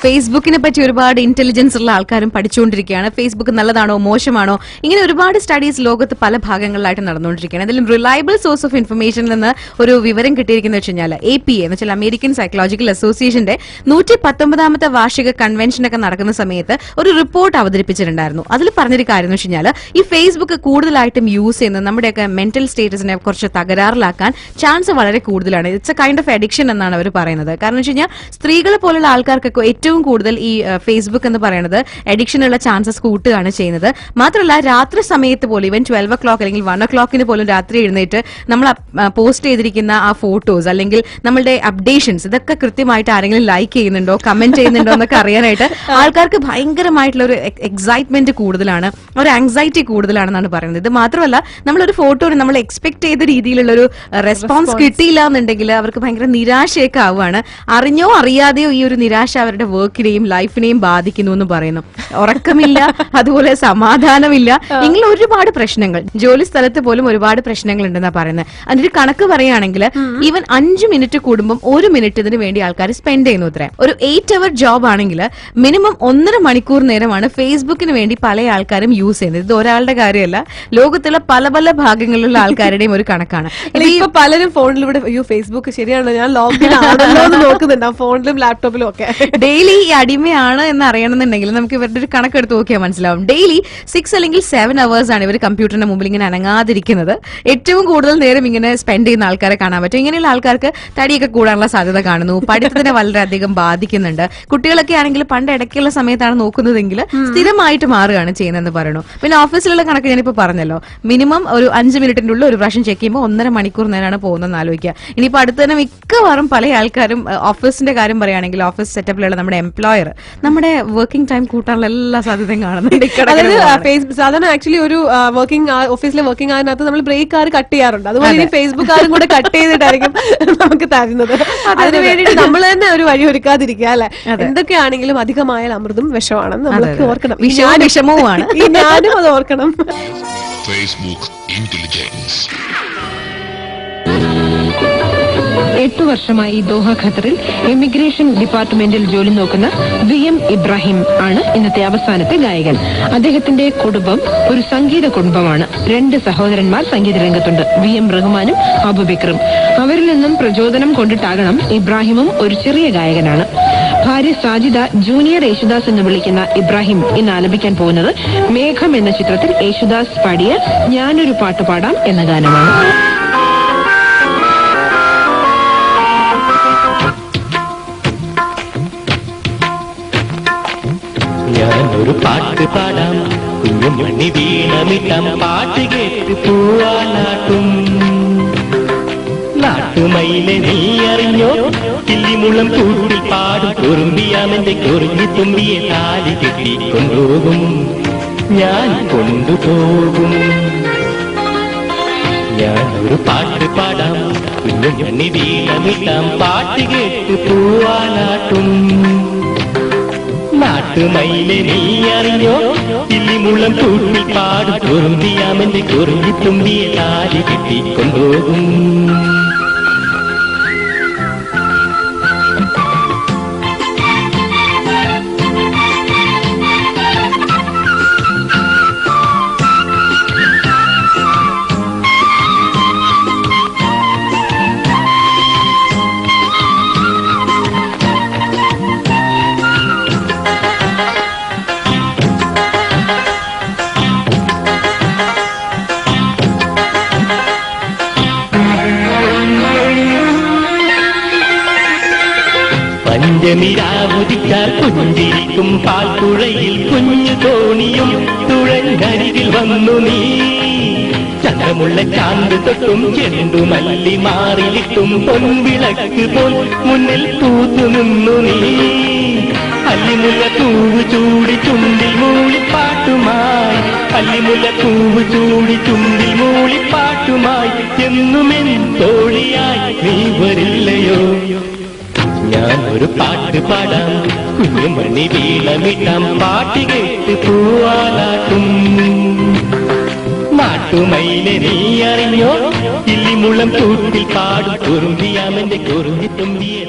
ഫേസ്ബുക്കിനെ പറ്റി ഒരുപാട് ഇന്റലിജൻസ് ഉള്ള ആൾക്കാരും പഠിച്ചുകൊണ്ടിരിക്കുകയാണ്. ഫേസ്ബുക്ക് നല്ലതാണോ മോശമാണോ ഇങ്ങനെ ഒരുപാട് സ്റ്റഡീസ് ലോകത്ത് പല ഭാഗങ്ങളിലായിട്ട് നടന്നുകൊണ്ടിരിക്കുകയാണ്. അതിലും റിലയബിൾ സോഴ്സ് ഓഫ് ഇൻഫർമേഷനിൽ നിന്ന് ഒരു വിവരം കിട്ടിയിരിക്കുന്നത് വെച്ച് കഴിഞ്ഞാൽ APA എന്ന് വെച്ചാൽ അമേരിക്കൻ സൈക്കോളജിക്കൽ അസോസിയേഷന്റെ 119ാമത്തെ വാർഷിക കൺവെൻഷനൊക്കെ നടക്കുന്ന സമയത്ത് ഒരു റിപ്പോർട്ട് അവതരിപ്പിച്ചിട്ടുണ്ടായിരുന്നു. അതിൽ പറഞ്ഞൊരു കാര്യം എന്ന് വെച്ച് കഴിഞ്ഞാൽ ഈ ഫേസ്ബുക്ക് കൂടുതലായിട്ടും യൂസ് ചെയ്യുന്നത് നമ്മുടെയൊക്കെ മെന്റൽ സ്റ്റേറ്റസിനെ കുറച്ച് തകരാറിലാക്കാൻ ചാൻസ് വളരെ കൂടുതലാണ്. It's A kind of addiction എന്നാണ് അവർ പറയുന്നത്. കാരണം വെച്ച് കഴിഞ്ഞാൽ സ്ത്രീകളെ പോലുള്ള ആൾക്കാർക്കൊക്കെ ഏറ്റവും കൂടുതൽ ഈ ഫേസ്ബുക്ക് എന്ന് പറയുന്നത് അഡിക്ഷനുള്ള ചാൻസസ് കൂട്ടുകയാണ് ചെയ്യുന്നത്. മാത്രമല്ല രാത്രി സമയത്ത് പോലും ഇവൻ 12 o'clock അല്ലെങ്കിൽ 1 o'clock പോലും രാത്രി എഴുന്നേറ്റ് നമ്മൾ പോസ്റ്റ് ചെയ്തിരിക്കുന്ന ആ ഫോട്ടോസ് അല്ലെങ്കിൽ നമ്മളുടെ അപ്ഡേഷൻസ് ഇതൊക്കെ കൃത്യമായിട്ട് ആരെങ്കിലും ലൈക്ക് ചെയ്യുന്നുണ്ടോ കമന്റ് ചെയ്യുന്നുണ്ടോ എന്നൊക്കെ അറിയാനായിട്ട് ആൾക്കാർക്ക് ഭയങ്കരമായിട്ടുള്ള ഒരു എക്സൈറ്റ്മെന്റ് കൂടുതലാണ്, ഒരു ആങ്സൈറ്റി കൂടുതലാണെന്നാണ് പറയുന്നത്. ഇത് മാത്രമല്ല നമ്മളൊരു ഫോട്ടോന് നമ്മൾ എക്സ്പെക്ട് ചെയ്ത രീതിയിലുള്ള ഒരു റെസ്പോൺസ് കിട്ടിയില്ല എന്നുണ്ടെങ്കിൽ അവർക്ക് ഭയങ്കര നിരാശയൊക്കെ ആവുകയാണ്. അറിഞ്ഞോ അറിയാതെയോ ഈ ഒരു നിരാശ അവരുടെ വർക്കിനെയും ലൈഫിനെയും ബാധിക്കുന്നു എന്ന് പറയുന്നു. ഉറക്കമില്ല, അതുപോലെ സമാധാനമില്ല, ഇങ്ങനെ ഒരുപാട് പ്രശ്നങ്ങൾ ജോലി സ്ഥലത്ത് പോലും ഒരുപാട് പ്രശ്നങ്ങൾ ഉണ്ടെന്നാ പറയുന്നത്. അതിന്റെ ഒരു കണക്ക് പറയുകയാണെങ്കിൽ ഈവൻ 5 മിനിറ്റ് കൂടുമ്പോൾ 1 മിനിറ്റ് ഇതിന് വേണ്ടി ആൾക്കാർ സ്പെൻഡ് ചെയ്യുന്നു. അത്ര ഒരു 8 hour ജോബ് ആണെങ്കിൽ മിനിമം 1.5 മണിക്കൂർ നേരമാണ് ഫേസ്ബുക്കിന് വേണ്ടി പല ആൾക്കാരും യൂസ് ചെയ്യുന്നത്. ഇത് ഒരാളുടെ കാര്യമല്ല, ലോകത്തുള്ള പല പല ഭാഗങ്ങളിലുള്ള ആൾക്കാരുടെയും ഒരു കണക്കാണ്. ഇപ്പൊ പലരും ഫോണിലൂടെ ഫേസ്ബുക്ക് ശരിയാണല്ലോ ഞാൻ ലോഗിൻ നോക്കുന്നുണ്ട് ഫോണിലും ലാപ്ടോപ്പിലും ഒക്കെ. ഡെയിലി ഈ അടിമയാണ് എന്ന് അറിയണമെന്നുണ്ടെങ്കിൽ നമുക്ക് ഇവരുടെ ഒരു കണക്കെടുത്ത് നോക്കിയാൽ മനസ്സിലാവും. ഡെയിലി 6 അല്ലെങ്കിൽ 7 hours ആണ് ഇവർ കമ്പ്യൂട്ടറിന്റെ മുമ്പിൽ ഇങ്ങനെ അനങ്ങാതിരിക്കുന്നത്. ഏറ്റവും കൂടുതൽ നേരം ഇങ്ങനെ സ്പെൻഡ് ചെയ്യുന്ന ആൾക്കാരെ കാണാൻ പറ്റും. ഇങ്ങനെയുള്ള ആൾക്കാർക്ക് തടിയൊക്കെ കൂടാനുള്ള സാധ്യത കാണുന്നു. പഠിത്തത്തിനെ വളരെയധികം ബാധിക്കുന്നുണ്ട്. കുട്ടികളൊക്കെ ആണെങ്കിൽ പണ്ട് ഇടയ്ക്കുള്ള സമയത്താണ് നോക്കുന്നതെങ്കിൽ സ്ഥിരമായിട്ട് മാറുകയാണ് ചെയ്യുന്നതെന്ന് പറയുന്നു. പിന്നെ ഓഫീസിലുള്ള കണക്ക് ഞാനിപ്പോ പറഞ്ഞല്ലോ, മിനിമം ഒരു 5 മിനിറ്റിന്റെ ഉള്ളിൽ ഒരു പ്രാവശ്യം ചെക്ക് ചെയ്യുമ്പോൾ 1.5 മണിക്കൂർ നേരമാണ് പോകുന്നതെന്ന് ആലോചിക്കുക. ഇനിയിപ്പോ അടുത്ത് തന്നെ മിക്കവാറും പല ആൾക്കാരും ഓഫീസിന്റെ കാര്യം പറയുകയാണെങ്കിൽ ഓഫീസ് സെറ്റപ്പിലുള്ള നമ്മുടെ എംപ്ലോയർ നമ്മുടെ വർക്കിംഗ് ടൈം കൂട്ടാനുള്ള എല്ലാ സാധ്യതയും കാണുന്നുണ്ട്. സാധാരണ ആക്ച്വലി ഒരു ഓഫീസിലെ വർക്കിംഗ് അതിനകത്ത് നമ്മൾ ബ്രേക്ക് ആറ് കട്ട് ചെയ്യാറുണ്ട്. അതുപോലെ ഫേസ്ബുക്ക് ആറും കൂടെ കട്ട് ചെയ്തിട്ടായിരിക്കും നമുക്ക് തരുന്നത്. അതിന് വേണ്ടിയിട്ട് നമ്മൾ തന്നെ ഒരു വഴി ഒരുക്കാതിരിക്കുക അല്ലെ. എന്തൊക്കെയാണെങ്കിലും അധികമായാൽ അമൃതും വിഷമാണെന്ന് നമുക്ക് ഓർക്കണം. വിഷമവുമാണ്. ഞാനും അത് ഓർക്കണം. ഫേസ്ബുക്ക് ഇന്റലിജൻസ് 8 വർഷമായി ദോഹ ഖത്തറിൽ ഇമിഗ്രേഷൻ ഡിപ്പാർട്ട്മെന്റിൽ ജോലി നോക്കുന്ന VM ഇബ്രാഹിം ആണ് ഇന്നത്തെ അവസാനത്തെ ഗായകൻ. അദ്ദേഹത്തിന്റെ കുടുംബം ഒരു സംഗീത കുടുംബമാണ്. 2 സഹോദരന്മാർ സംഗീത രംഗത്തുണ്ട്, VM റഹ്മാനും അബൂബക്കറും. അവരിൽ നിന്നും പ്രചോദനം കൊണ്ടിട്ടാകണം ഇബ്രാഹിമും ഒരു ചെറിയ ഗായകനാണ്. ഭാര്യ സാജിദ ജൂനിയർ യേശുദാസ് എന്ന് വിളിക്കുന്ന ഇബ്രാഹിം ഇന്ന് ആലപിക്കാൻ പോകുന്നത് മേഘം എന്ന ചിത്രത്തിൽ യേശുദാസ് പാടിയ ഞാനൊരു പാട്ട് പാടാം എന്ന ഗാനമാണ്. ഞാനൊരു പാട്ട് പാടാം, കുഞ്ഞുമണി വീണമിട്ടാം, പാട്ട് കേട്ട് പൂവാനാട്ടും. നാട്ടുമയിലെ നീ അറിഞ്ഞോ, കിള്ളിമുളം കൂട്ടിൽ പാടും കുറുമ്പിയാമെന്റെ കുറുങ്ങി തുമ്പിയെ താലി കെട്ടി കൊണ്ടുപോകും, ഞാൻ കൊണ്ടുപോകും. ഞാനൊരു പാട്ട് പാടാം, കുഞ്ഞുമണി വീണമിട്ടാം, പാട്ട് കേട്ട് പൂവാനാട്ടും. നാട്ടുമയിലെ നീ അറിഞ്ഞോ, കിള്ളിമുളം കൂട്ടിൽ പാടും കുറുമ്പിയാമെന്റെ കുറുങ്ങി തുമ്പിയെ താലി കെട്ടി കൊണ്ടുപോകും. പഞ്ചമിരാവുദിക്കാർ പുഞ്ചിരിക്കും പാൽപ്പുഴയിൽ കുഞ്ഞു തോണിയും തുഴഞ്ഞരികിൽ വന്നു നീ. ചന്ദ്രമുള്ള ചാന്ത് തൊട്ടും ചെണ്ടുമല്ലി മാറിലിട്ടും പൊൻവിളക്ക് പോൽ മുന്നിൽ തൂത്തു നിന്നു നീ. അല്ലിമുല്ല തൂവ് ചൂടി ചുണ്ടിൽ മൂളിപ്പാട്ടുമായി, അല്ലിമുല്ല തൂവ് ചൂടി ചുണ്ടിൽ മൂളിപ്പാട്ടുമായി, എന്നുമെൻ തോഴിയായി നീ വരില്ലയോ. ഞാനൊരു പാട്ട് പാടാം, കുഞ്ഞുമണി വീണമിട്ടാം, പാട്ട് കേട്ട് പൂവാനാട്ടും. നാട്ടുമയിലെ നീ അറിഞ്ഞോ, കിള്ളിമുളം കൂട്ടിൽ പാടും കുറുമ്പിയാമെന്റെ കുറുമ്പി തുമ്പിയെ